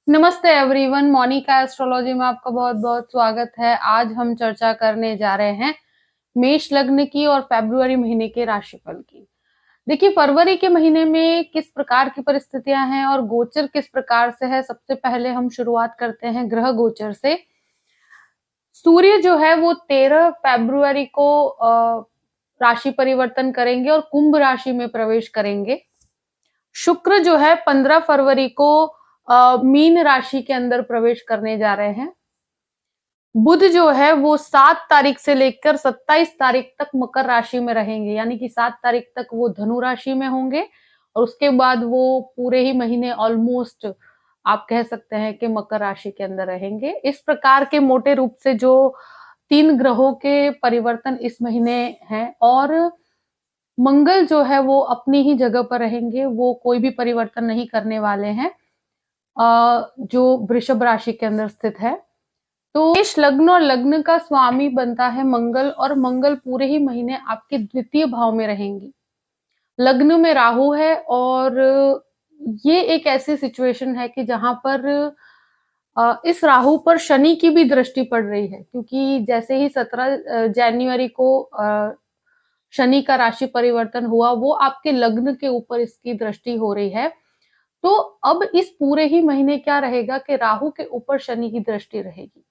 नमस्ते everyone, Monika astrology में आपका बहुत-बहुत स्वागत है। आज हम चर्चा करने जा रहे हैं मेष लग्न की और फरवरी महीने के राशिफल की। देखिए, फरवरी के महीने में किस प्रकार की परिस्थितियां हैं और गोचर किस प्रकार से है, सबसे पहले हम शुरुआत करते हैं ग्रह गोचर से। सूर्य जो है वो 13 फरवरी को राशि परिवर्तन करेंगे और कुंभ राशि में प्रवेश करेंगे। शुक्र जो है 15 फरवरी को मीन राशि के अंदर प्रवेश करने जा रहे हैं। बुध जो है वो 7 तारीख से लेकर 27 तारीख तक मकर राशि में रहेंगे, यानी कि 7 तारीख तक वो धनु राशि में होंगे और उसके बाद वो पूरे ही महीने ऑलमोस्ट आप कह सकते हैं कि मकर राशि के अंदर रहेंगे। इस प्रकार के मोटे रूप से जो 3 ग्रहों के परिवर्तन इस महीने हैं और मंगल जो है वो अपनी ही जगह पर रहेंगे, वो कोई भी परिवर्तन नहीं करने वाले हैं। जो वृषभ राशि के अंदर स्थित है। तो मेष लग्न और लग्न का स्वामी बनता है मंगल और मंगल पूरे ही महीने आपके द्वितीय भाव में रहेंगी। लग्न में राहु है और ये एक ऐसी सिचुएशन है कि जहां पर इस राहु पर शनि की भी दृष्टि पड़ रही है, क्योंकि जैसे ही 17 जनवरी को शनि का राशि परिवर्तन हुआ, वो आपके लग्न के ऊपर इसकी दृष्टि हो रही है। तो अब इस पूरे ही महीने क्या रहेगा कि राहु के ऊपर शनि की दृष्टि रहेगी।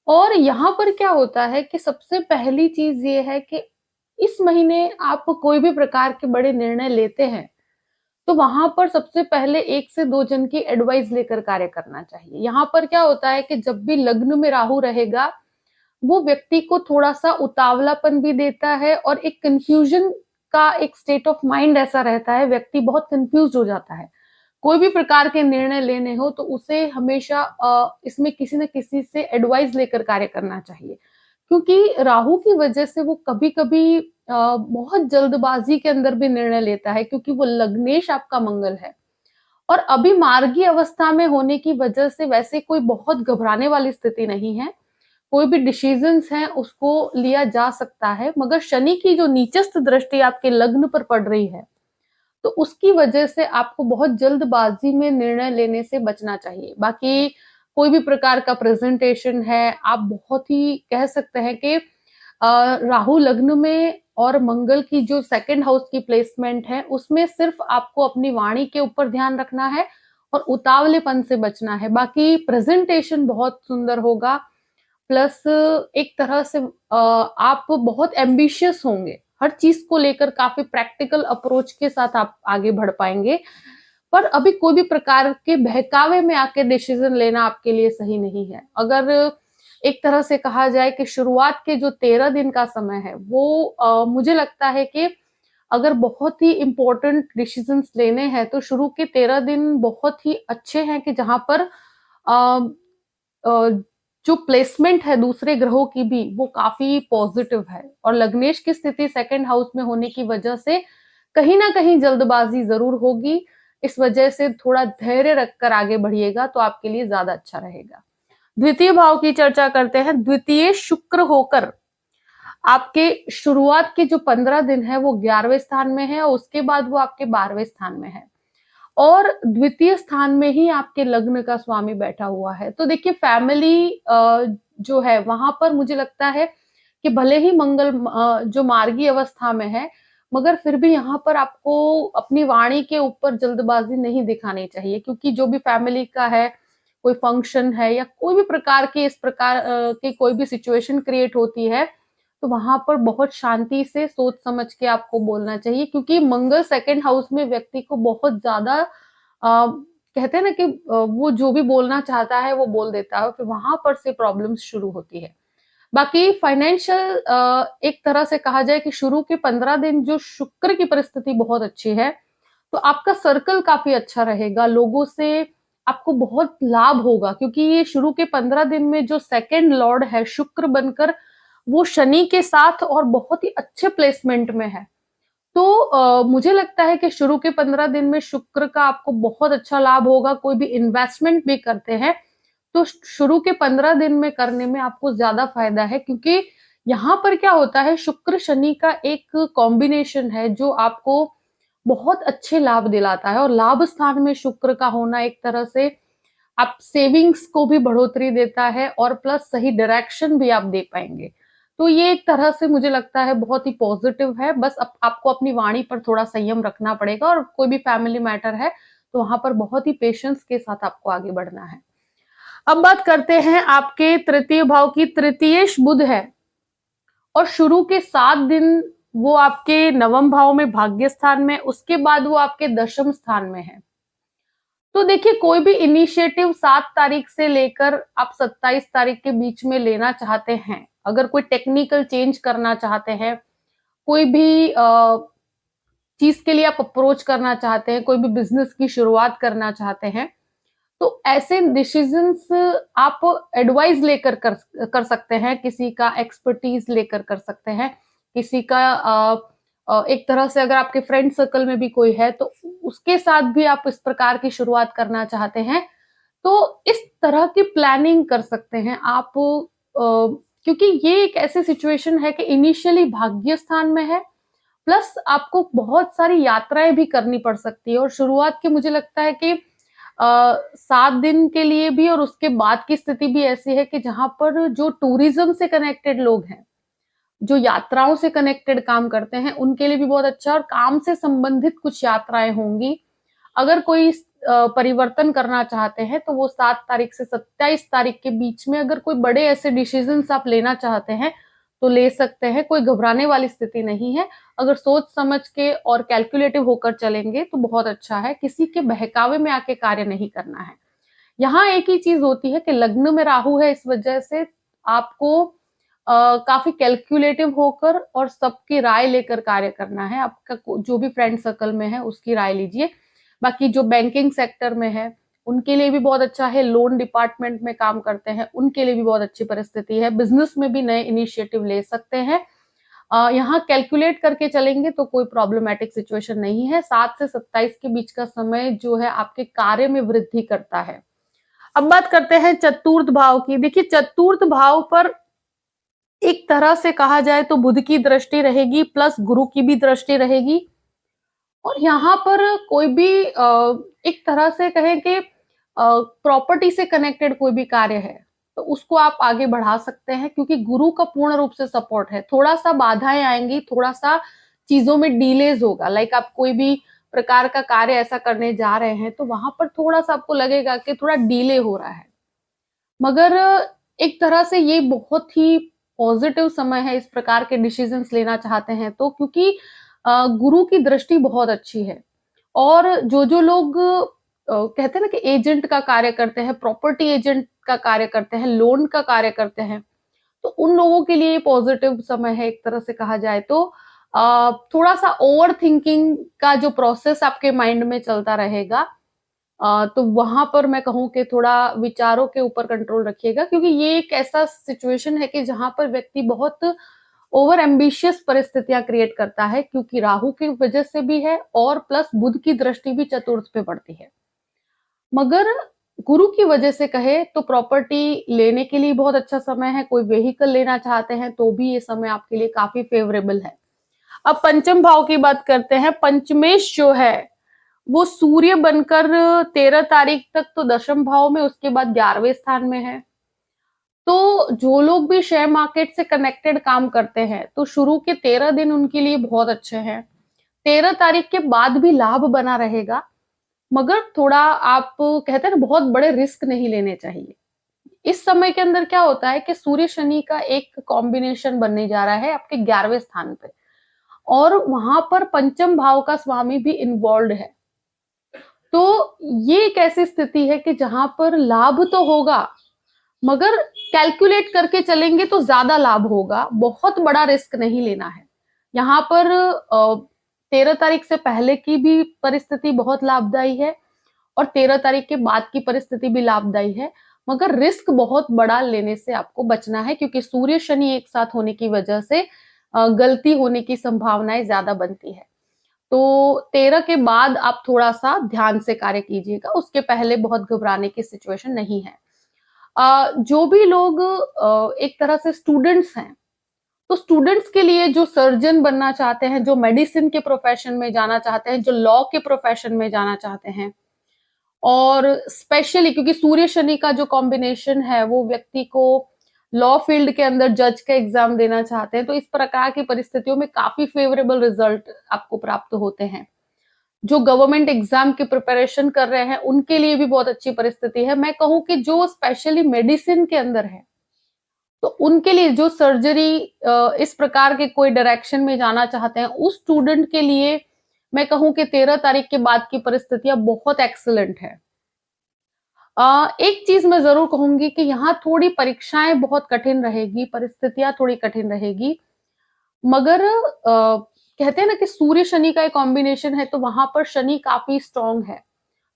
और यहाँ पर क्या होता है कि सबसे पहली चीज ये है कि इस महीने आप कोई भी प्रकार के बड़े निर्णय लेते हैं तो वहां पर सबसे पहले 1 से 2 जन की एडवाइस लेकर कार्य करना चाहिए। यहाँ पर क्या होता है कि जब भी लग्न में राहु रहेगा, वो व्यक्ति को थोड़ा सा उतावलापन भी देता है और एक कंफ्यूजन का एक स्टेट ऑफ माइंड ऐसा रहता है, व्यक्ति बहुत कंफ्यूज हो जाता है। कोई भी प्रकार के निर्णय लेने हो तो उसे हमेशा इसमें किसी न किसी से एडवाइस लेकर कार्य करना चाहिए, क्योंकि राहु की वजह से वो कभी-कभी बहुत जल्दबाजी के अंदर भी निर्णय लेता है, क्योंकि वो लग्नेश आपका मंगल है और अभी मार्गी अवस्था में होने की वजह से वैसे कोई बहुत घबराने वाली स्थिति नहीं है। कोई भी डिसीजंस हैं उसको लिया जा सकता है, मगर शनि की जो नीचस्थ दृष्टि आपके लग्न पर पड़ रही है, तो उसकी वजह से आपको बहुत जल्दबाजी में निर्णय लेने से बचना चाहिए। बाकी कोई भी प्रकार का प्रेजेंटेशन है, आप बहुत ही कह सकते हैं कि राहु लग्न में और मंगल की जो सेकंड हाउस की प्लेसमेंट है, उसमें सिर्फ आपको अपनी वाणी के ऊपर ध्यान रखना है और उतावलेपन से बचना है। बाकी प्रेजेंटेशन बहुत सुंदर होगा, प्लस एक तरह से आप बहुत एम्बिशियस होंगे, हर चीज को लेकर काफी प्रैक्टिकल अप्रोच के साथ आप आगे बढ़ पाएंगे। पर अभी कोई भी प्रकार के बहकावे में आके डिसीजन लेना आपके लिए सही नहीं है। अगर एक तरह से कहा जाए कि शुरुआत के जो 13 दिन का समय है वो मुझे लगता है कि अगर बहुत ही इंपॉर्टेंट डिसीजंस लेने हैं तो शुरू के 13 दिन बहुत ही अच्छे हैं, कि जहां पर अ, अ, जो प्लेसमेंट है दूसरे ग्रहों की भी वो काफी पॉजिटिव है और लग्नेश की स्थिति सेकंड हाउस में होने की वजह से कहीं ना कहीं जल्दबाजी जरूर होगी। इस वजह से थोड़ा धैर्य रखकर आगे बढ़िएगा तो आपके लिए ज्यादा अच्छा रहेगा। द्वितीय भाव की चर्चा करते हैं। द्वितीय शुक्र होकर आपके शुरुआत के जो 15 दिन है वो 11वें स्थान में है और उसके बाद वो आपके 12वें स्थान में है और द्वितीय स्थान में ही आपके लग्न का स्वामी बैठा हुआ है। तो देखिए, फैमिली जो है वहां पर मुझे लगता है कि भले ही मंगल जो मार्गी अवस्था में है, मगर फिर भी यहाँ पर आपको अपनी वाणी के ऊपर जल्दबाजी नहीं दिखानी चाहिए, क्योंकि जो भी फैमिली का है, कोई फंक्शन है या कोई भी प्रकार की इस प्रकार की कोई भी सिचुएशन क्रिएट होती है, तो वहां पर बहुत शांति से सोच समझ के आपको बोलना चाहिए, क्योंकि मंगल सेकंड हाउस में व्यक्ति को बहुत ज्यादा कहते हैं ना कि वो जो भी बोलना चाहता है वो बोल देता है, फिर वहां पर से प्रॉब्लम्स शुरू होती है। बाकी फाइनेंशियल एक तरह से कहा जाए कि शुरू के 15 दिन जो शुक्र की परिस्थिति बहुत अच्छी है, तो आपका सर्कल काफी अच्छा रहेगा, लोगों से आपको बहुत लाभ होगा, क्योंकि ये शुरू के 15 दिन में जो सेकंड लॉर्ड है शुक्र बनकर वो शनि के साथ और बहुत ही अच्छे प्लेसमेंट में है। तो मुझे लगता है कि शुरू के 15 दिन में शुक्र का आपको बहुत अच्छा लाभ होगा। कोई भी इन्वेस्टमेंट भी करते हैं तो शुरू के 15 दिन में करने में आपको ज्यादा फायदा है, क्योंकि यहाँ पर क्या होता है, शुक्र शनि का एक कॉम्बिनेशन है जो आपको बहुत अच्छे लाभ दिलाता है और लाभ स्थान में शुक्र का होना एक तरह से आप सेविंग्स को भी बढ़ोतरी देता है और प्लस सही डायरेक्शन भी आप दे पाएंगे। तो ये एक तरह से मुझे लगता है बहुत ही पॉजिटिव है। बस आपको अपनी वाणी पर थोड़ा संयम रखना पड़ेगा, और कोई भी फैमिली मैटर है तो वहां पर बहुत ही पेशेंस के साथ आपको आगे बढ़ना है। अब बात करते हैं आपके तृतीय भाव की। तृतीयेश बुध है और शुरू के 7 दिन वो आपके नवम भाव में भाग्य स्थान में, उसके बाद वो आपके दशम स्थान में है। तो देखिए, कोई भी इनिशिएटिव 7 तारीख से लेकर आप 27 तारीख के बीच में लेना चाहते हैं, अगर कोई टेक्निकल चेंज करना चाहते हैं, कोई भी चीज के लिए आप अप्रोच करना चाहते हैं, कोई भी बिजनेस की शुरुआत करना चाहते हैं, तो ऐसे डिसीजंस आप एडवाइस लेकर कर सकते हैं, किसी का एक्सपर्टीज लेकर कर सकते हैं, किसी का एक तरह से अगर आपके फ्रेंड सर्कल में भी कोई है तो उसके साथ भी आप इस प्रकार की शुरुआत करना चाहते हैं, तो इस तरह की प्लानिंग कर सकते हैं आप। क्योंकि ये एक ऐसी सिचुएशन है कि इनिशियली भाग्य स्थान में है, प्लस आपको बहुत सारी यात्राएं भी करनी पड़ सकती है, और शुरुआत की मुझे लगता है कि 7 दिन के लिए भी और उसके बाद की स्थिति भी ऐसी है कि जहां पर जो टूरिज्म से कनेक्टेड लोग हैं, जो यात्राओं से कनेक्टेड काम करते हैं, उनके लिए भी बहुत अच्छा, और काम से संबंधित कुछ यात्राएं होंगी। अगर कोई परिवर्तन करना चाहते हैं तो वो 7 तारीख से 27 तारीख के बीच में अगर कोई बड़े ऐसे डिसीजंस आप लेना चाहते हैं तो ले सकते हैं, कोई घबराने वाली स्थिति नहीं है। अगर सोच समझ के और कैलकुलेटिव होकर चलेंगे तो बहुत अच्छा है, किसी के बहकावे में आके कार्य नहीं करना है। यहाँ एक ही चीज होती है कि लग्न में राहु है, इस वजह से आपको काफी कैलकुलेटिव होकर और सबकी राय लेकर कार्य करना है। आपका जो भी फ्रेंड सर्कल में है उसकी राय लीजिए। बाकी जो बैंकिंग सेक्टर में है उनके लिए भी बहुत अच्छा है, लोन डिपार्टमेंट में काम करते हैं उनके लिए भी बहुत अच्छी परिस्थिति है, बिजनेस में भी नए इनिशिएटिव ले सकते हैं। यहाँ कैलकुलेट करके चलेंगे तो कोई प्रॉब्लमेटिक सिचुएशन नहीं है। 7 से 27 के बीच का समय जो है आपके कार्य में वृद्धि करता है। अब बात करते हैं चतुर्थ भाव की। देखिए, चतुर्थ भाव पर एक तरह से कहा जाए तो बुध की दृष्टि रहेगी, प्लस गुरु की भी दृष्टि रहेगी, और यहाँ पर कोई भी एक तरह से कहें कि प्रॉपर्टी से कनेक्टेड कोई भी कार्य है तो उसको आप आगे बढ़ा सकते हैं, क्योंकि गुरु का पूर्ण रूप से सपोर्ट है। थोड़ा सा बाधाएं आएंगी, थोड़ा सा चीजों में डिलेज होगा, लाइक आप कोई भी प्रकार का कार्य ऐसा करने जा रहे हैं तो वहां पर थोड़ा सा आपको लगेगा कि थोड़ा डिले हो रहा है, मगर एक तरह से ये बहुत ही पॉजिटिव समय है इस प्रकार के डिसीजंस लेना चाहते हैं तो, क्योंकि गुरु की दृष्टि बहुत अच्छी है। और जो लोग कहते हैं ना कि एजेंट का कार्य करते हैं, प्रॉपर्टी एजेंट का कार्य करते हैं, लोन का कार्य करते हैं, तो उन लोगों के लिए पॉजिटिव समय है एक तरह से कहा जाए तो। थोड़ा सा ओवर थिंकिंग का जो प्रोसेस आपके माइंड में चलता रहेगा, तो वहां पर मैं कहूं कि थोड़ा विचारों के ऊपर कंट्रोल रखिएगा, क्योंकि ये एक ऐसा सिचुएशन है कि जहां पर व्यक्ति बहुत ओवर एम्बिशियस परिस्थितियां क्रिएट करता है, क्योंकि राहु की वजह से भी है और प्लस बुध की दृष्टि भी चतुर्थ पे पड़ती है। मगर गुरु की वजह से कहे तो प्रॉपर्टी लेने के लिए बहुत अच्छा समय है, कोई व्हीकल लेना चाहते हैं तो भी ये समय आपके लिए काफी फेवरेबल है। अब पंचम भाव की बात करते हैं। पंचमेश जो है वो सूर्य बनकर 13 तारीख तक तो दशम भाव में, उसके बाद 11वें स्थान में है। तो जो लोग भी शेयर मार्केट से कनेक्टेड काम करते हैं तो शुरू के 13 दिन उनके लिए बहुत अच्छे हैं। 13 तारीख के बाद भी लाभ बना रहेगा, मगर थोड़ा आप कहते हैं ना बहुत बड़े रिस्क नहीं लेने चाहिए। इस समय के अंदर क्या होता है कि सूर्य शनि का एक कॉम्बिनेशन बनने जा रहा है आपके 11वें स्थान पे, और वहां पर पंचम भाव का स्वामी भी इन्वॉल्व है। तो ये एक ऐसी स्थिति है कि जहां पर लाभ तो होगा, मगर कैलकुलेट करके चलेंगे तो ज्यादा लाभ होगा, बहुत बड़ा रिस्क नहीं लेना है। यहाँ पर 13 तारीख से पहले की भी परिस्थिति बहुत लाभदायी है और 13 तारीख के बाद की परिस्थिति भी लाभदायी है, मगर रिस्क बहुत बड़ा लेने से आपको बचना है, क्योंकि सूर्य शनि एक साथ होने की वजह से गलती होने की संभावनाएं ज्यादा बनती है। तो 13 के बाद आप थोड़ा सा ध्यान से कार्य कीजिएगा, उसके पहले बहुत घबराने की सिचुएशन नहीं है। जो भी लोग एक तरह से स्टूडेंट्स हैं, तो स्टूडेंट्स के लिए जो सर्जन बनना चाहते हैं, जो मेडिसिन के प्रोफेशन में जाना चाहते हैं, जो लॉ के प्रोफेशन में जाना चाहते हैं, और स्पेशली क्योंकि सूर्य शनि का जो कॉम्बिनेशन है वो व्यक्ति को लॉ फील्ड के अंदर जज का एग्जाम देना चाहते हैं, तो इस प्रकार की परिस्थितियों में काफी फेवरेबल रिजल्ट आपको प्राप्त होते हैं। जो गवर्नमेंट एग्जाम की प्रिपरेशन कर रहे हैं उनके लिए भी बहुत अच्छी परिस्थिति है। मैं कहूँ कि जो स्पेशली मेडिसिन के अंदर है, तो उनके लिए जो सर्जरी इस प्रकार के कोई डायरेक्शन में जाना चाहते हैं, उस स्टूडेंट के लिए मैं कहूँ कि 13 तारीख के बाद की परिस्थितियां बहुत एक्सीलेंट है। एक चीज मैं जरूर कहूंगी कि यहाँ थोड़ी परीक्षाएं बहुत कठिन रहेगी, परिस्थितियां थोड़ी कठिन रहेगी, मगर कहते हैं ना कि सूर्य शनि का एक कॉम्बिनेशन है, तो वहां पर शनि काफी स्ट्रांग है।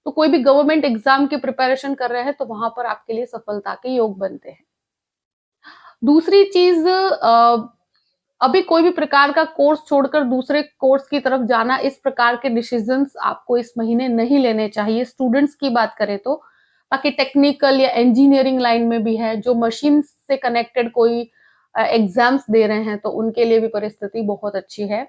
तो कोई भी गवर्नमेंट एग्जाम की प्रिपरेशन कर रहे हैं तो वहां पर आपके लिए सफलता के योग बनते हैं। दूसरी चीज, अभी कोई भी प्रकार का कोर्स छोड़कर दूसरे कोर्स की तरफ जाना, इस प्रकार के डिसीजंस आपको इस महीने नहीं लेने चाहिए। स्टूडेंट्स की बात करें तो बाकी टेक्निकल या इंजीनियरिंग लाइन में भी है, जो मशीन से कनेक्टेड कोई एग्जाम्स दे रहे हैं, तो उनके लिए भी परिस्थिति बहुत अच्छी है।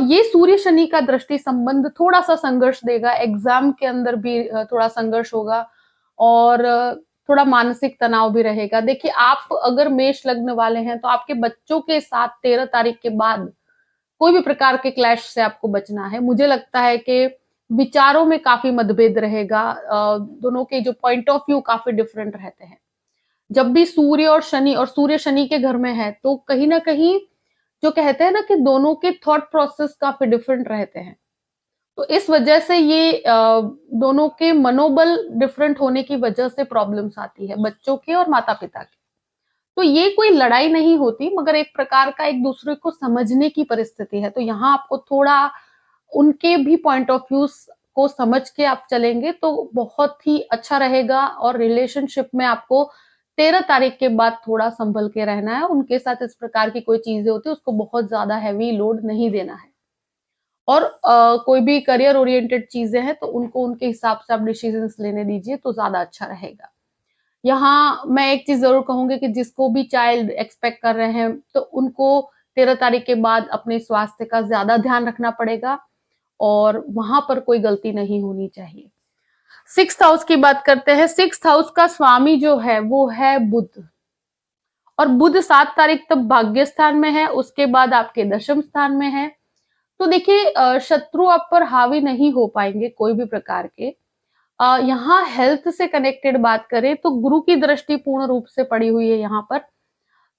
ये सूर्य शनि का दृष्टि संबंध थोड़ा सा संघर्ष देगा, एग्जाम के अंदर भी थोड़ा संघर्ष होगा, और थोड़ा मानसिक तनाव भी रहेगा। देखिए, आप अगर मेष लग्न वाले हैं तो आपके बच्चों के साथ 13 तारीख के बाद कोई भी प्रकार के क्लैश से आपको बचना है। मुझे लगता है कि विचारों में काफी मतभेद रहेगा, दोनों के जो पॉइंट ऑफ व्यू काफी डिफरेंट रहते हैं। जब भी सूर्य शनि के घर में है, तो कहीं ना कहीं जो कहते हैं ना कि दोनों के थॉट प्रोसेस काफी डिफरेंट रहते हैं। तो इस वजह से ये दोनों के मनोबल डिफरेंट होने की वजह से प्रॉब्लम्स आती है, बच्चों के और माता पिता के। तो ये कोई लड़ाई नहीं होती, मगर एक प्रकार का एक दूसरे को समझने की परिस्थिति है। तो यहाँ आपको थोड़ा उनके भी पॉइंट ऑफ व्यू को समझ के आप चलेंगे तो बहुत ही अच्छा रहेगा, और रिलेशनशिप में आपको 13 तारीख के बाद थोड़ा संभल के रहना है। उनके साथ इस प्रकार की कोई चीजें होती है उसको बहुत ज्यादा हैवी लोड नहीं देना है। और कोई भी करियर ओरिएंटेड चीजें हैं तो उनको उनके हिसाब से आप डिसीजंस लेने दीजिए तो ज्यादा अच्छा रहेगा। यहाँ मैं एक चीज जरूर कहूंगी कि जिसको भी चाइल्ड एक्सपेक्ट कर रहे हैं तो उनको 13 तारीख के बाद अपने स्वास्थ्य का ज्यादा ध्यान रखना पड़ेगा, और वहां पर कोई गलती नहीं होनी चाहिए। 6th हाउस की बात करते हैं। 6th हाउस का स्वामी जो है वो है बुध, और बुध 7 तारीख तक भाग्य स्थान में है, उसके बाद आपके दशम स्थान में है। तो देखिए, शत्रु आप पर हावी नहीं हो पाएंगे कोई भी प्रकार के। यहाँ हेल्थ से कनेक्टेड बात करें तो गुरु की दृष्टि पूर्ण रूप से पड़ी हुई है यहाँ पर।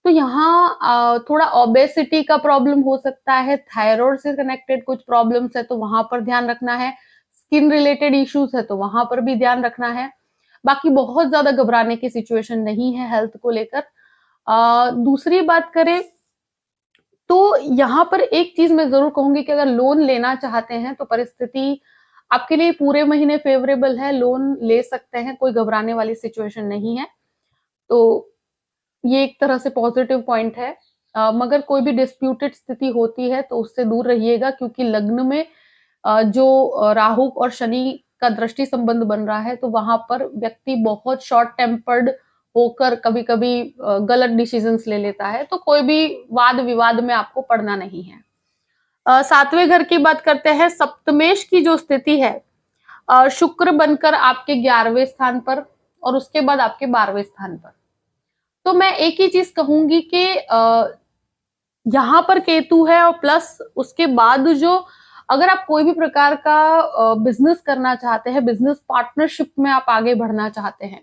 तो यहाँ थोड़ा ओबेसिटी का प्रॉब्लम हो सकता है, थायराइड से कनेक्टेड कुछ प्रॉब्लम्स है तो वहां पर ध्यान रखना है, स्किन रिलेटेड इश्यूज है तो वहां पर भी ध्यान रखना है। बाकी बहुत ज्यादा घबराने की सिचुएशन नहीं है हेल्थ को लेकर। दूसरी बात करें तो यहाँ पर एक चीज मैं जरूर कहूंगी कि अगर लोन लेना चाहते हैं तो परिस्थिति आपके लिए पूरे महीने फेवरेबल है, लोन ले सकते हैं, कोई घबराने वाली सिचुएशन नहीं है। तो ये एक तरह से पॉजिटिव पॉइंट है। मगर कोई भी डिस्प्यूटेड स्थिति होती है तो उससे दूर रहिएगा, क्योंकि लग्न में जो राहु और शनि का दृष्टि संबंध बन रहा है तो वहां पर व्यक्ति बहुत शॉर्ट टेम्पर्ड होकर कभी कभी गलत डिसीजंस ले लेता है, तो कोई भी वाद विवाद में आपको पड़ना नहीं है। 7वें घर की बात करते हैं। सप्तमेश की जो स्थिति है, शुक्र बनकर आपके 11वें स्थान पर और उसके बाद आपके 12वें स्थान पर। तो मैं एक ही चीज कहूंगी कि यहाँ पर केतु है, और प्लस उसके बाद जो अगर आप कोई भी प्रकार का बिजनेस करना चाहते हैं, बिजनेस पार्टनरशिप में आप आगे बढ़ना चाहते हैं,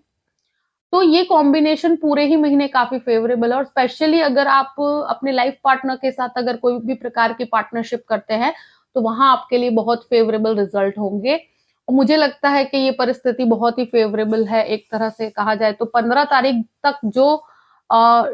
तो ये कॉम्बिनेशन पूरे ही महीने काफी फेवरेबल है। और स्पेशली अगर आप अपने लाइफ पार्टनर के साथ अगर कोई भी प्रकार की पार्टनरशिप करते हैं तो वहां आपके लिए बहुत फेवरेबल रिजल्ट होंगे। और मुझे लगता है कि ये परिस्थिति बहुत ही फेवरेबल है, एक तरह से कहा जाए तो 15 तारीख तक जो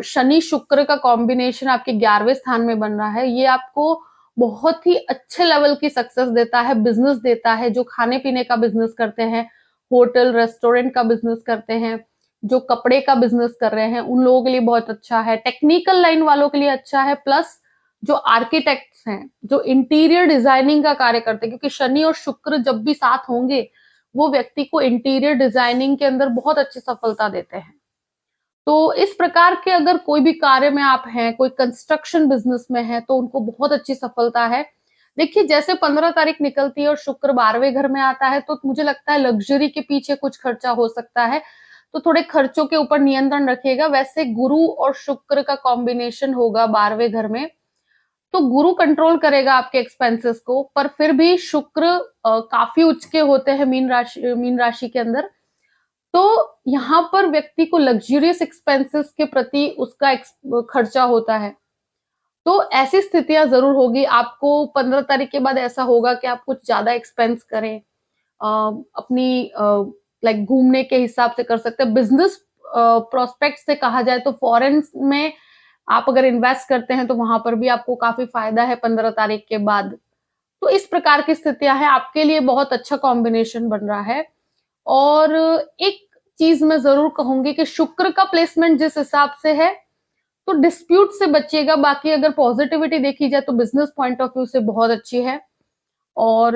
शनि शुक्र का कॉम्बिनेशन आपके 11वें स्थान में बन रहा है, ये आपको बहुत ही अच्छे लेवल की सक्सेस देता है, बिजनेस देता है। जो खाने पीने का बिजनेस करते हैं, होटल रेस्टोरेंट का बिजनेस करते हैं, जो कपड़े का बिजनेस कर रहे हैं, उन लोगों के लिए बहुत अच्छा है। टेक्निकल लाइन वालों के लिए अच्छा है, प्लस जो आर्किटेक्ट्स हैं, जो इंटीरियर डिजाइनिंग का कार्य करते हैं, क्योंकि शनि और शुक्र जब भी साथ होंगे वो व्यक्ति को इंटीरियर डिजाइनिंग के अंदर बहुत अच्छी सफलता देते हैं। तो इस प्रकार के अगर कोई भी कार्य में आप हैं, कोई कंस्ट्रक्शन बिजनेस में है, तो उनको बहुत अच्छी सफलता है। देखिए जैसे 15 तारीख निकलती है और शुक्र 12वें घर में आता है, तो मुझे लगता है लग्ज़री के पीछे कुछ खर्चा हो सकता है, तो थोड़े खर्चों के ऊपर नियंत्रण रखिएगा। वैसे गुरु और शुक्र का कॉम्बिनेशन होगा 12वें घर में, तो गुरु कंट्रोल करेगा आपके एक्सपेंसेस को, पर फिर भी शुक्र काफ़ी उच्च के होते हैं मीन राशि के अंदर। तो यहाँ पर व्यक्ति को लग्ज़रियस एक्सपेंसेस के प्रति उसका खर्चा होता है। तो ऐसी स्थितियाँ ज़रूर होगी, आपको 15 तारीख के बाद ऐसा होगा कि आप कुछ ज़्यादा एक्सपेंस करें। अपनी लाइक घूमने के हिसाब से कर सकते हैं। बिज़नेस प्रोस्पेक्ट से कहा जाए तो फ़ॉरेन में आप अगर इन्वेस्ट करते हैं, तो वहाँ पर भी आपको काफ़ी फ़ायदा है 15 तारीख के बाद। तो इस प्रकार की स्थितियाँ हैं, आपके लिए बहुत अच्छा कॉम्बिनेशन बन रहा है। और एक चीज़ मैं ज़रूर कहूँगी कि शुक्र का प्लेसमेंट जिस हिसाब से है, तो डिस्प्यूट से बचिएगा। बाकी अगर पॉज़िटिविटी देखी जाए तो बिज़नेस पॉइंट ऑफ व्यू से बहुत अच्छी है। और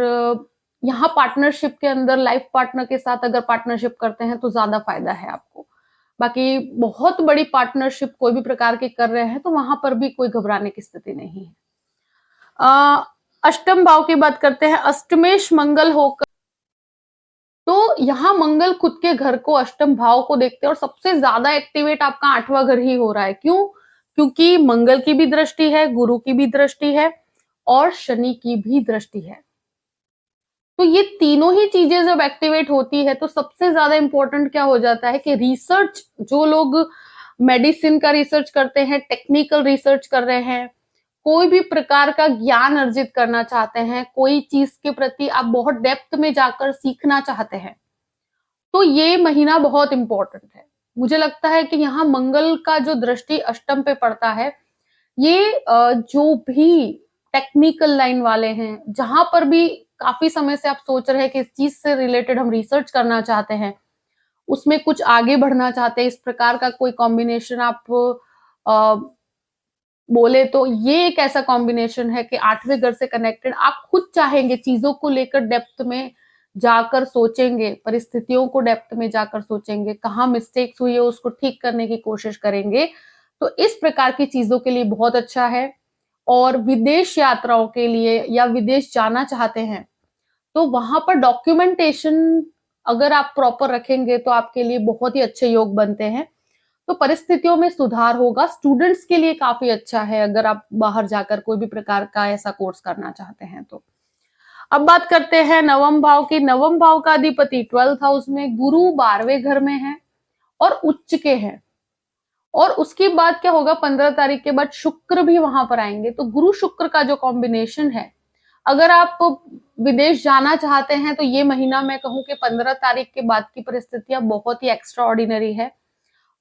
यहाँ पार्टनरशिप के अंदर लाइफ पार्टनर के साथ अगर पार्टनरशिप करते हैं तो ज़्यादा फ़ायदा है आपको। बाकी बहुत बड़ी पार्टनरशिप कोई भी प्रकार की कर रहे हैं तो वहाँ पर भी कोई घबराने की स्थिति नहीं है। अ, अष्टम भाव की बात करते हैं, अष्टमेश मंगल होकर, तो यहाँ मंगल खुद के घर को अष्टम भाव को देखते हैं और सबसे ज़्यादा एक्टिवेट आपका 8वां घर ही हो रहा है। क्यों? क्योंकि मंगल की भी दृष्टि है, गुरु की भी दृष्टि है और शनि की भी दृष्टि है। तो ये तीनों ही चीजें जब एक्टिवेट होती है तो सबसे ज्यादा इंपॉर्टेंट क्या हो जाता है कि रिसर्च, जो लोग मेडिसिन का रिसर्च करते हैं, टेक्निकल रिसर्च कर रहे हैं, कोई भी प्रकार का ज्ञान अर्जित करना चाहते हैं, कोई चीज के प्रति आप बहुत डेप्थ में जाकर सीखना चाहते हैं, तो ये महीना बहुत इंपॉर्टेंट है। मुझे लगता है कि यहाँ मंगल का जो दृष्टि अष्टम पे पड़ता है, ये जो भी टेक्निकल लाइन वाले हैं, जहाँ पर भी काफ़ी समय से आप सोच रहे हैं कि इस चीज़ से रिलेटेड हम रिसर्च करना चाहते हैं, उसमें कुछ आगे बढ़ना चाहते हैं, इस प्रकार का कोई कॉम्बिनेशन आप अ, बोले तो ये एक ऐसा कॉम्बिनेशन है कि 8वें घर से कनेक्टेड आप खुद चाहेंगे, चीज़ों को लेकर डेप्थ में जाकर सोचेंगे, परिस्थितियों को डेप्थ में जाकर सोचेंगे, कहाँ मिस्टेक्स हुई है उसको ठीक करने की कोशिश करेंगे। तो इस प्रकार की चीज़ों के लिए बहुत अच्छा है। और विदेश यात्राओं के लिए या विदेश जाना चाहते हैं, तो वहाँ पर डॉक्यूमेंटेशन अगर आप प्रॉपर रखेंगे तो आपके लिए बहुत ही अच्छे योग बनते हैं। तो परिस्थितियों में सुधार होगा, स्टूडेंट्स के लिए काफ़ी अच्छा है अगर आप बाहर जाकर कोई भी प्रकार का ऐसा कोर्स करना चाहते हैं तो। अब बात करते हैं नवम भाव की। नवम भाव का अधिपति 12th हाउस में, गुरु 12वें घर में है और उच्च के हैं। और उसके बाद क्या होगा, 15 तारीख के बाद शुक्र भी वहां पर आएंगे, तो गुरु शुक्र का जो कॉम्बिनेशन है, अगर आप विदेश जाना चाहते हैं तो ये महीना मैं कहूँ कि 15 तारीख के बाद की परिस्थितियां बहुत ही एक्स्ट्रा ऑर्डिनरी है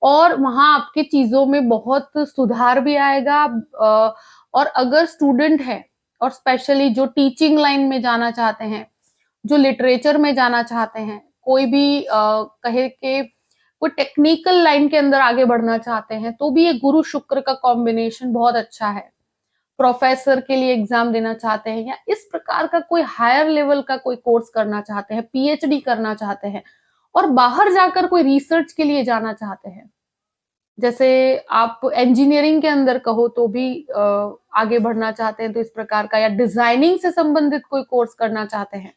और वहां आपकी चीजों में बहुत सुधार भी आएगा। और अगर स्टूडेंट है और स्पेशली जो टीचिंग लाइन में जाना चाहते हैं, जो लिटरेचर में जाना चाहते हैं, कोई भी कहे कि कोई टेक्निकल लाइन के अंदर आगे बढ़ना चाहते हैं, तो भी ये गुरु शुक्र का कॉम्बिनेशन बहुत अच्छा है। प्रोफेसर के लिए एग्जाम देना चाहते हैं या इस प्रकार का कोई हायर लेवल का कोई कोर्स करना चाहते हैं, पीएचडी करना चाहते हैं और बाहर जाकर कोई रिसर्च के लिए जाना चाहते हैं, जैसे आप इंजीनियरिंग के अंदर कहो तो भी आगे बढ़ना चाहते हैं तो इस प्रकार का, या डिजाइनिंग से संबंधित कोई कोर्स करना चाहते हैं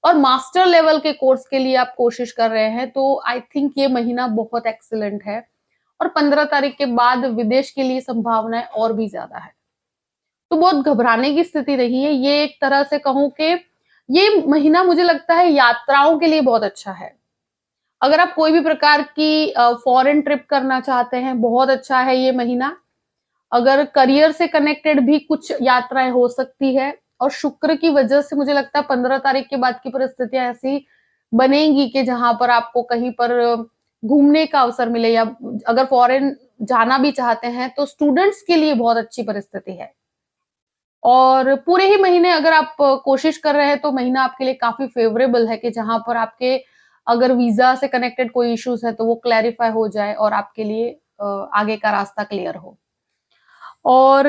और मास्टर लेवल के कोर्स के लिए आप कोशिश कर रहे हैं, तो आई थिंक ये महीना बहुत एक्सीलेंट है। और 15 तारीख के बाद विदेश के लिए संभावनाएं और भी ज्यादा है, तो बहुत घबराने की स्थिति नहीं है। ये एक तरह से कहूं कि ये महीना मुझे लगता है यात्राओं के लिए बहुत अच्छा है। अगर आप कोई भी प्रकार की फॉरेन ट्रिप करना चाहते हैं, बहुत अच्छा है ये महीना। अगर करियर से कनेक्टेड भी कुछ यात्राएं हो सकती है और शुक्र की वजह से मुझे लगता है 15 तारीख के बाद की परिस्थितियां ऐसी बनेंगी कि जहां पर आपको कहीं पर घूमने का अवसर मिले, या अगर फॉरेन जाना भी चाहते हैं तो स्टूडेंट्स के लिए बहुत अच्छी परिस्थिति है। और पूरे ही महीने अगर आप कोशिश कर रहे हैं तो महीना आपके लिए काफी फेवरेबल है कि जहां पर आपके अगर वीजा से कनेक्टेड कोई इश्यूज है तो वो क्लैरिफाई हो जाए और आपके लिए आगे का रास्ता क्लियर हो। और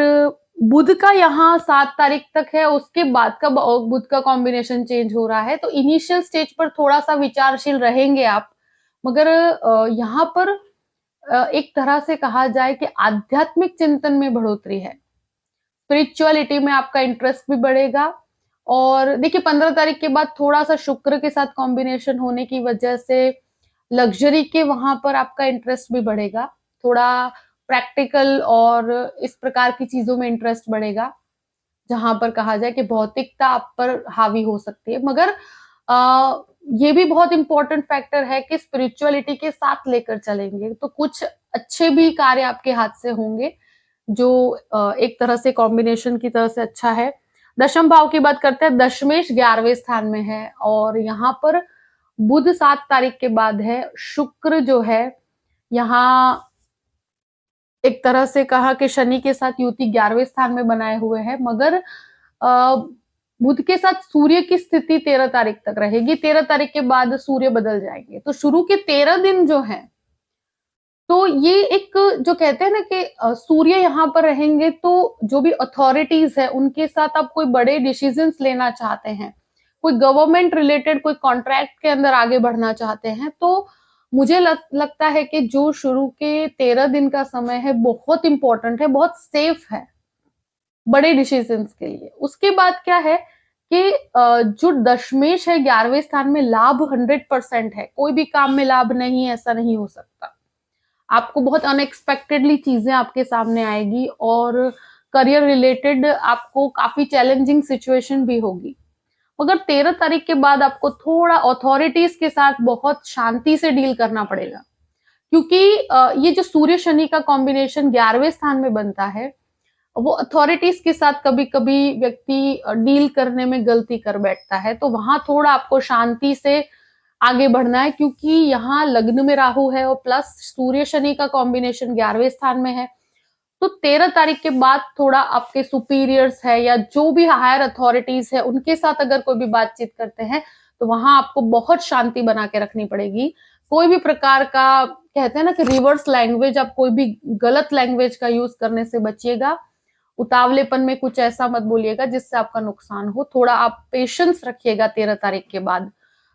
बुध का यहाँ 7 तारीख तक है, उसके बाद का बुध का कॉम्बिनेशन चेंज हो रहा है, तो इनिशियल स्टेज पर थोड़ा सा विचारशील रहेंगे आप, मगर यहाँ पर एक तरह से कहा जाए कि आध्यात्मिक चिंतन में बढ़ोतरी है। स्पिरिचुअलिटी में आपका इंटरेस्ट भी बढ़ेगा। और देखिए 15 तारीख के बाद थोड़ा-सा शुक्र के साथ कॉम्बिनेशन होने की वजह से लग्ज़री के वहाँ पर आपका इंटरेस्ट भी बढ़ेगा। थोड़ा प्रैक्टिकल और इस प्रकार की चीज़ों में इंटरेस्ट बढ़ेगा, जहाँ पर कहा जाए कि भौतिकता आप पर हावी हो सकती है। मगर ये भी बहुत इम्पोर्टेंट फैक्टर है कि स्पिरिचुअलिटी के साथ लेकर चलेंगे, तो कुछ अच्छे भी कार्य आपके हाथ से होंगे, जो एक तरह से कॉम्बिनेशन की तरह से अच्छा है। दशम भाव की बात करते हैं, दशमेश 11वें स्थान में है और यहाँ पर बुध 7 तारीख के बाद है, शुक्र जो है यहाँ एक तरह से कहा कि शनि के साथ युति 11वें स्थान में बनाए हुए है, मगर बुध के साथ सूर्य की स्थिति 13 तारीख तक रहेगी। 13 तारीख के बाद सूर्य बदल जाएंगे, तो शुरू के 13 दिन जो है, तो ये एक जो कहते हैं ना कि सूर्य यहाँ पर रहेंगे, तो जो भी अथॉरिटीज है उनके साथ आप कोई बड़े डिसीजंस लेना चाहते हैं, कोई गवर्नमेंट रिलेटेड कोई कॉन्ट्रैक्ट के अंदर आगे बढ़ना चाहते हैं, तो मुझे लगता है कि जो शुरू के 13 दिन का समय है बहुत इंपॉर्टेंट है, बहुत सेफ है बड़े डिसीजंस के लिए। उसके बाद क्या है कि जो दशमेश है 11वें स्थान में, लाभ 100% है, कोई भी काम में लाभ नहीं है ऐसा नहीं हो सकता। आपको बहुत अनएक्सपेक्टेडली चीजें आपके सामने आएगी और करियर रिलेटेड आपको काफी चैलेंजिंग सिचुएशन भी होगी। मगर 13 तारीख के बाद आपको थोड़ा अथॉरिटीज के साथ बहुत शांति से डील करना पड़ेगा, क्योंकि ये जो सूर्य शनि का कॉम्बिनेशन 11वें स्थान में बनता है, वो अथॉरिटीज के साथ कभी कभी व्यक्ति डील करने में गलती कर बैठता है, तो वहां थोड़ा आपको शांति से आगे बढ़ना है, क्योंकि यहाँ लग्न में राहु है और प्लस सूर्य शनि का कॉम्बिनेशन 11वें स्थान में है। तो 13 तारीख के बाद थोड़ा आपके सुपीरियर्स है या जो भी हायर अथॉरिटीज है उनके साथ अगर कोई भी बातचीत करते हैं, तो वहां आपको बहुत शांति बना के रखनी पड़ेगी। कोई भी प्रकार का कहते हैं ना कि रिवर्स लैंग्वेज, आप कोई भी गलत लैंग्वेज का यूज करने से बचिएगा। उतावलेपन में कुछ ऐसा मत बोलिएगा जिससे आपका नुकसान हो। थोड़ा आप पेशेंस रखिएगा 13 तारीख के बाद।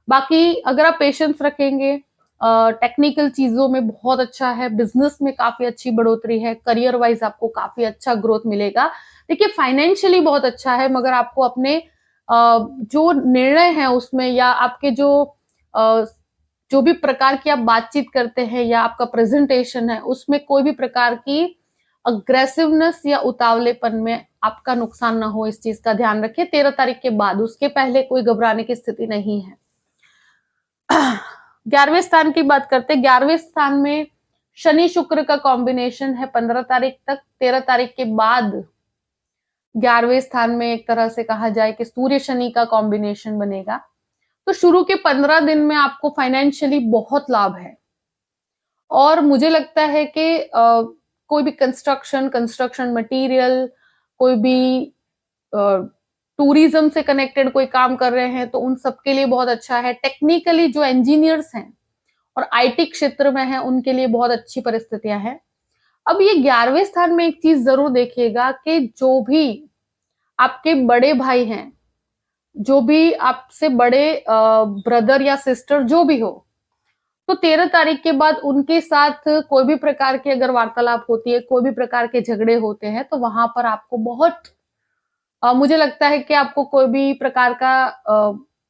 बाकी अगर आप पेशेंस रखेंगे, टेक्निकल चीजों में बहुत अच्छा है, बिजनेस में काफी अच्छी बढ़ोतरी है, करियर वाइज आपको काफी अच्छा ग्रोथ मिलेगा। देखिए फाइनेंशियली बहुत अच्छा है, मगर आपको अपने जो निर्णय है उसमें या आपके जो भी प्रकार की आप बातचीत करते हैं या आपका प्रेजेंटेशन है, उसमें कोई भी प्रकार की अग्रेसिवनेस या उतावलेपन में आपका नुकसान ना हो, इस चीज का ध्यान रखिए 13 तारीख के बाद। उसके पहले कोई घबराने की स्थिति नहीं है। 11वें स्थान की बात करते हैं। 11वें स्थान में शनि शुक्र का कॉम्बिनेशन है 15 तारीख तक। 13 तारीख के बाद 11वें स्थान में एक तरह से कहा जाए कि सूर्य शनि का कॉम्बिनेशन बनेगा। तो शुरू के 15 दिन में आपको फाइनेंशियली बहुत लाभ है और मुझे लगता है कि कोई भी कंस्ट्रक्शन मटेरियल, कोई भी टूरिज्म से कनेक्टेड कोई काम कर रहे हैं तो उन सबके लिए बहुत अच्छा है। टेक्निकली जो इंजीनियर्स हैं और आईटी क्षेत्र में हैं उनके लिए बहुत अच्छी परिस्थितियां हैं। अब ये 11वें स्थान में एक चीज जरूर देखिएगा कि जो भी आपके बड़े भाई हैं, जो भी आपसे बड़े ब्रदर या सिस्टर जो भी हो, तो 13 तारीख के बाद उनके साथ कोई भी प्रकार की अगर वार्तालाप होती है, कोई भी प्रकार के झगड़े होते हैं, तो वहां पर आपको बहुत मुझे लगता है कि आपको कोई भी प्रकार का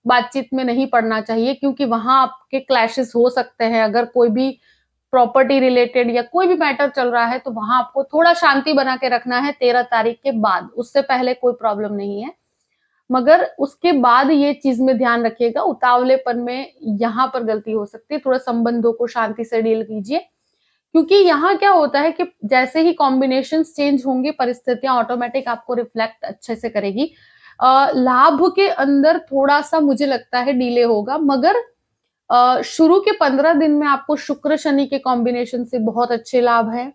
बातचीत में नहीं पड़ना चाहिए, क्योंकि वहां आपके क्लैशेस हो सकते हैं। अगर कोई भी प्रॉपर्टी रिलेटेड या कोई भी मैटर चल रहा है, तो वहां आपको थोड़ा शांति बना के रखना है 13 तारीख के बाद। उससे पहले कोई प्रॉब्लम नहीं है, मगर उसके बाद ये चीज में ध्यान रखिएगा, उतावलेपन में यहाँ पर गलती हो सकती है। थोड़ा संबंधों को शांति से डील कीजिए, क्योंकि यहाँ क्या होता है कि जैसे ही कॉम्बिनेशन चेंज होंगे, परिस्थितियां ऑटोमेटिक आपको रिफ्लेक्ट अच्छे से करेगी। लाभ के अंदर थोड़ा सा मुझे लगता है डिले होगा, मगर शुरू के 15 दिन में आपको शुक्र शनि के कॉम्बिनेशन से बहुत अच्छे लाभ है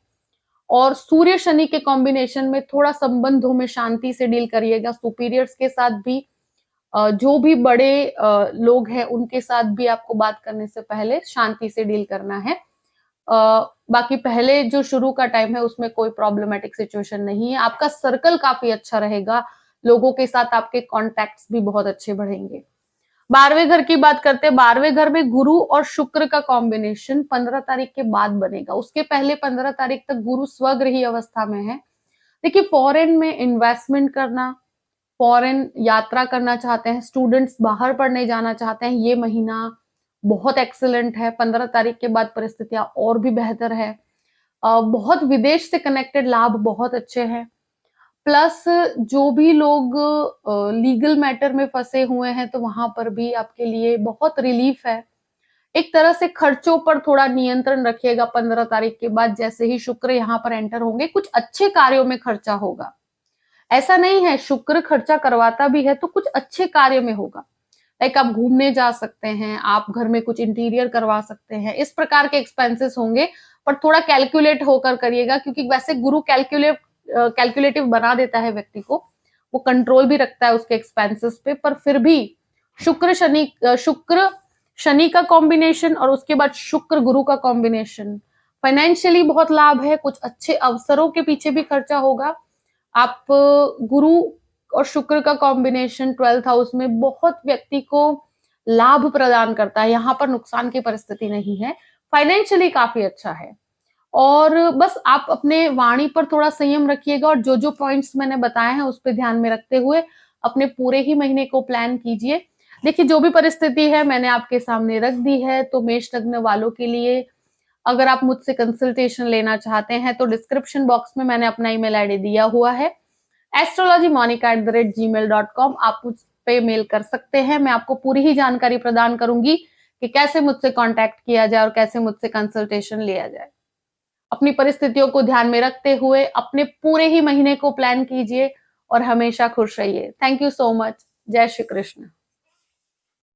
और सूर्य शनि के कॉम्बिनेशन में थोड़ा संबंधों में शांति से डील करिएगा। सुपीरियर्स के साथ भी, जो भी बड़े लोग हैं उनके साथ भी आपको बात करने से पहले शांति से डील करना है। बाकी पहले जो शुरू का टाइम है उसमें कोई प्रॉब्लमेटिक सिचुएशन नहीं है। आपका सर्कल काफी अच्छा रहेगा, लोगों के साथ आपके कॉन्टैक्ट्स भी बहुत अच्छे बढ़ेंगे। 12वें घर की बात करते हैं। 12वें घर में गुरु और शुक्र का कॉम्बिनेशन 15 तारीख के बाद बनेगा। उसके पहले 15 तारीख तक गुरु स्वगृही अवस्था में है, देखिए फॉरेन में इन्वेस्टमेंट करना, फॉरेन यात्रा करना चाहते हैं, स्टूडेंट्स बाहर पढ़ने जाना चाहते हैं, ये महीना बहुत एक्सीलेंट है। 15 तारीख के बाद परिस्थितियां और भी बेहतर है। बहुत विदेश से कनेक्टेड लाभ बहुत अच्छे हैं। प्लस जो भी लोग लीगल मैटर में फंसे हुए हैं, तो वहां पर भी आपके लिए बहुत रिलीफ है। एक तरह से खर्चों पर थोड़ा नियंत्रण रखिएगा 15 तारीख के बाद। जैसे ही शुक्र यहाँ पर एंटर होंगे, कुछ अच्छे कार्यों में खर्चा होगा। ऐसा नहीं है, शुक्र खर्चा करवाता भी है तो कुछ अच्छे कार्य में होगा। लाइक आप घूमने जा सकते हैं, आप घर में कुछ इंटीरियर करवा सकते हैं, इस प्रकार के एक्सपेंसेस होंगे। पर थोड़ा कैलकुलेट होकर करिएगा, क्योंकि वैसे गुरु कैलकुलेटिव बना देता है व्यक्ति को, वो कंट्रोल भी रखता है उसके एक्सपेंसेस पे। पर फिर भी शुक्र शनि का कॉम्बिनेशन और उसके बाद शुक्र गुरु का कॉम्बिनेशन, फाइनेंशियली बहुत लाभ है। कुछ अच्छे अवसरों के पीछे भी खर्चा होगा। आप गुरु और शुक्र का कॉम्बिनेशन 12th हाउस में बहुत व्यक्ति को लाभ प्रदान करता है। यहाँ पर नुकसान की परिस्थिति नहीं है, फाइनेंशियली काफी अच्छा है। और बस आप अपने वाणी पर थोड़ा संयम रखिएगा, और जो जो पॉइंट्स मैंने बताए हैं उस पर ध्यान में रखते हुए अपने पूरे ही महीने को प्लान कीजिए। देखिए जो भी परिस्थिति है मैंने आपके सामने रख दी है। तो मेष लग्न वालों के लिए अगर आप मुझसे कंसल्टेशन लेना चाहते हैं तो डिस्क्रिप्शन बॉक्स में मैंने अपना ईमेल आईडी दिया हुआ है, astrologymonica@gmail.com। आप मुझ पे मेल कर सकते हैं। मैं आपको पूरी ही जानकारी प्रदान करूंगी कि कैसे मुझसे कांटेक्ट किया जाए और कैसे मुझसे कंसल्टेशन लिया जाए। अपनी परिस्थितियों को ध्यान में रखते हुए अपने पूरे ही महीने को प्लान कीजिए और हमेशा खुश रहिए। Thank you so much. जय श्री कृष्ण।